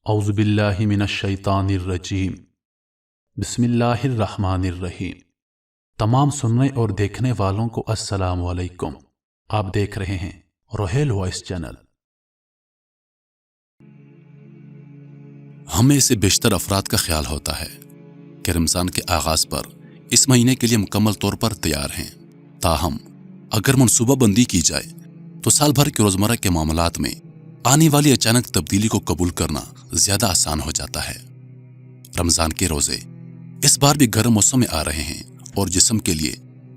اعوذ باللہ من الشیطان الرجیم بسم اللہ الرحمن الرحیم۔ تمام سننے اور دیکھنے والوں کو السلام علیکم۔ آپ دیکھ رہے ہیں روحیل وائس چینل۔ ہم میں سے بیشتر افراد کا خیال ہوتا ہے کہ رمضان کے آغاز پر اس مہینے کے لیے مکمل طور پر تیار ہیں، تاہم اگر منصوبہ بندی کی جائے تو سال بھر کے روزمرہ کے معاملات میں آنے والی اچانک تبدیلی کو قبول کرنا زیادہ آسان ہو جاتا ہے۔ رمضان کے روزے اس بار بھی گرم موسم میں آ رہے ہیں اور جسم کے لیے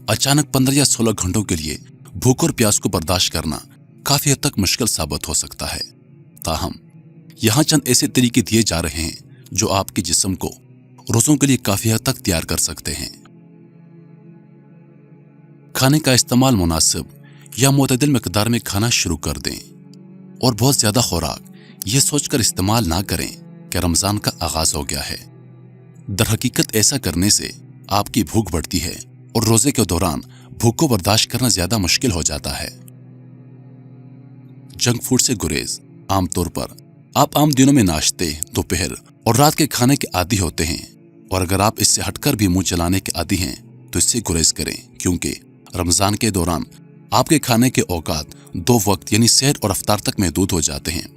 اچانک 15 یا 16 گھنٹوں کے لیے بھوک اور پیاس کو برداشت کرنا کافی حد تک مشکل ثابت ہو سکتا ہے۔ تاہم یہاں چند ایسے طریقے دیے جا رہے ہیں جو آپ کے جسم کو روزوں کے لیے کافی حد تک تیار کر سکتے ہیں۔ کھانے کا استعمال مناسب یا معتدل مقدار میں کھانا شروع کر دیں اور بہت زیادہ خوراک یہ سوچ کر استعمال نہ کریں کہ رمضان کا آغاز ہو گیا ہے۔ در حقیقت ایسا کرنے سے آپ کی بھوک بڑھتی ہے اور روزے کے دوران بھوک کو برداشت کرنا زیادہ مشکل ہو جاتا ہے۔ جنک فوڈ سے گریز۔ عام طور پر آپ عام دنوں میں ناشتے، دوپہر اور رات کے کھانے کے عادی ہوتے ہیں، اور اگر آپ اس سے ہٹ کر بھی منہ چلانے کے عادی ہیں تو اس سے گریز کریں، کیونکہ رمضان کے دوران آپ کے کھانے کے اوقات 2 وقت یعنی سحر اور افطار تک محدود ہو جاتے ہیں،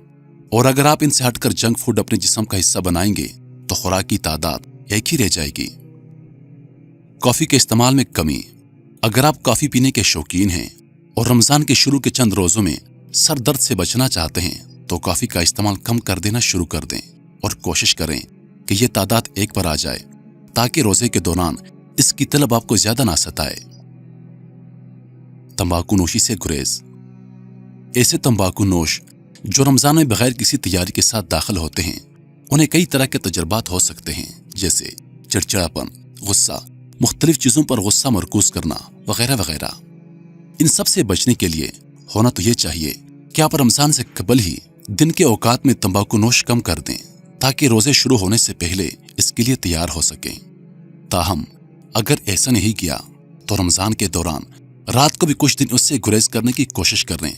اور اگر آپ ان سے ہٹ کر جنک فوڈ اپنے جسم کا حصہ بنائیں گے تو خوراک کی تعداد ایک ہی رہ جائے گی۔ کافی کے استعمال میں کمی۔ اگر آپ کافی پینے کے شوقین ہیں اور رمضان کے شروع کے چند روزوں میں سر درد سے بچنا چاہتے ہیں تو کافی کا استعمال کم کر دینا شروع کر دیں اور کوشش کریں کہ یہ تعداد 1 پر آ جائے تاکہ روزے کے دوران اس کی طلب آپ کو زیادہ نہ ستائے۔ تمباکو نوشی سے گریز۔ ایسے تمباکو نوش جو رمضان میں بغیر کسی تیاری کے ساتھ داخل ہوتے ہیں انہیں کئی طرح کے تجربات ہو سکتے ہیں، جیسے چڑچڑاپن، غصہ، مختلف چیزوں پر غصہ مرکوز کرنا وغیرہ وغیرہ۔ ان سب سے بچنے کے لیے ہونا تو یہ چاہیے کہ آپ رمضان سے قبل ہی دن کے اوقات میں تمباکو نوش کم کر دیں تاکہ روزے شروع ہونے سے پہلے اس کے لیے تیار ہو سکیں۔ تاہم اگر ایسا نہیں کیا تو رمضان کے دوران رات کو بھی کچھ دن اس سے گریز کرنے کی کوشش کریں۔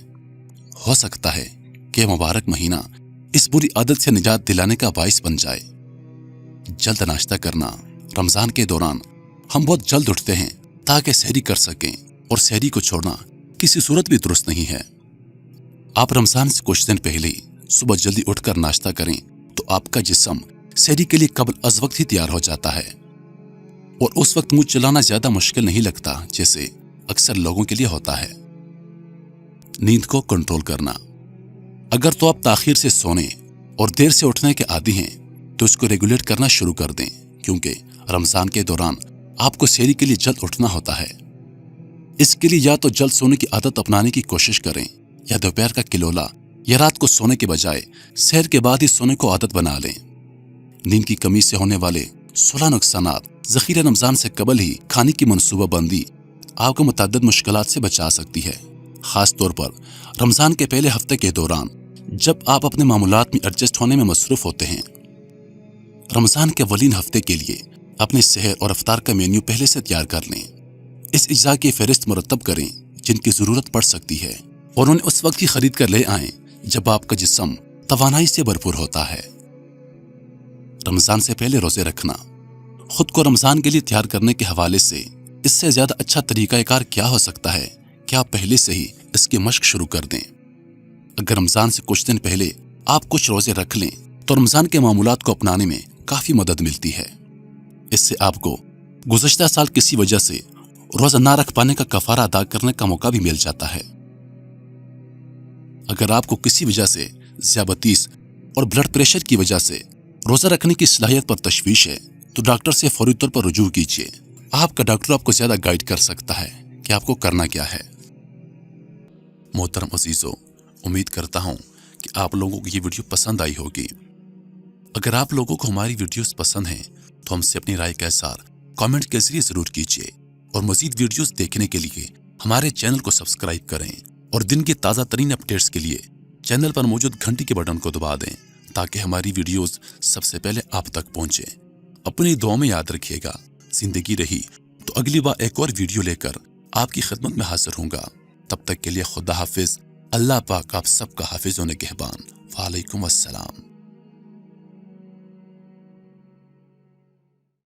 ہو سکتا ہے کہ مبارک مہینہ اس بری عادت سے نجات دلانے کا باعث بن جائے۔ جلد ناشتہ کرنا۔ رمضان کے دوران ہم بہت جلد اٹھتے ہیں تاکہ سحری کر سکیں، اور سحری کو چھوڑنا کسی صورت بھی درست نہیں ہے۔ آپ رمضان سے کچھ دن پہلے صبح جلدی اٹھ کر ناشتہ کریں تو آپ کا جسم سحری کے لیے قبل از وقت ہی تیار ہو جاتا ہے، اور اس وقت منہ چلانا زیادہ مشکل نہیں لگتا جیسے اکثر لوگوں کے لیے ہوتا ہے۔ نیند کو کنٹرول کرنا۔ اگر تو آپ تاخیر سے سونے اور دیر سے اٹھنے کے عادی ہیں تو اس کو ریگولیٹ کرنا شروع کر دیں، کیونکہ رمضان کے دوران آپ کو سحری کے لیے جلد اٹھنا ہوتا ہے۔ اس کے لیے یا تو جلد سونے کی عادت اپنانے کی کوشش کریں، یا دوپہر کا کلولا یا رات کو سونے کے بجائے سحر کے بعد ہی سونے کو عادت بنا لیں۔ نیند کی کمی سے ہونے والے 16 نقصانات۔ ذخیرہ رمضان سے قبل ہی کھانے کی منصوبہ بندی آپ کو متعدد مشکلات سے بچا سکتی ہے، خاص طور پر رمضان کے پہلے ہفتے کے دوران جب آپ اپنے معمولات میں ایڈجسٹ ہونے میں مصروف ہوتے ہیں۔ رمضان کے اولین ہفتے کے لیے اپنے سحر اور افطار کا مینیو پہلے سے تیار کر لیں۔ اس اجزاء کی فہرست مرتب کریں جن کی ضرورت پڑ سکتی ہے، اور انہیں اس وقت ہی خرید کر لے آئیں جب آپ کا جسم توانائی سے بھرپور ہوتا ہے۔ رمضان سے پہلے روزے رکھنا۔ خود کو رمضان کے لیے تیار کرنے کے حوالے سے اس سے زیادہ اچھا طریقہ کار کیا ہو سکتا ہے کہ آپ پہلے سے ہی اس کی مشق شروع کر دیں۔ اگر رمضان سے کچھ دن پہلے آپ کچھ روزے رکھ لیں تو رمضان کے معمولات کو اپنانے میں کافی مدد ملتی ہے۔ اس سے آپ کو گزشتہ سال کسی وجہ سے روزہ نہ رکھ پانے کا کفارہ ادا کرنے کا موقع بھی مل جاتا ہے۔ اگر آپ کو کسی وجہ سے ذیابیطس اور بلڈ پریشر کی وجہ سے روزہ رکھنے کی صلاحیت پر تشویش ہے تو ڈاکٹر سے فوری طور پر رجوع کیجیے۔ آپ کا ڈاکٹر آپ کو زیادہ گائیڈ کر سکتا ہے کہ آپ کو کرنا کیا ہے۔ محترم عزیزو، امید کرتا ہوں کہ آپ لوگوں کو یہ ویڈیو پسند آئی ہوگی۔ اگر آپ لوگوں کو ہماری ویڈیوز پسند ہیں تو ہم سے اپنی رائے کا اظہار کامنٹ کے ذریعے ضرور کیجیے، اور مزید ویڈیوز دیکھنے کے لیے ہمارے چینل کو سبسکرائب کریں، اور دن کے تازہ ترین اپڈیٹس کے لیے چینل پر موجود گھنٹی کے بٹن کو دبا دیں تاکہ ہماری ویڈیوز سب سے پہلے آپ تک پہنچیں۔ اپنی دعاؤں میں یاد رکھیے گا۔ زندگی رہی تو اگلی بار ایک اور ویڈیو لے کر آپ کی خدمت میں حاضر ہوں گا۔ تب تک کے لیے خدا حافظ۔ اللہ پاک آپ سب کا حافظ و نگہبان۔ وعلیکم السلام۔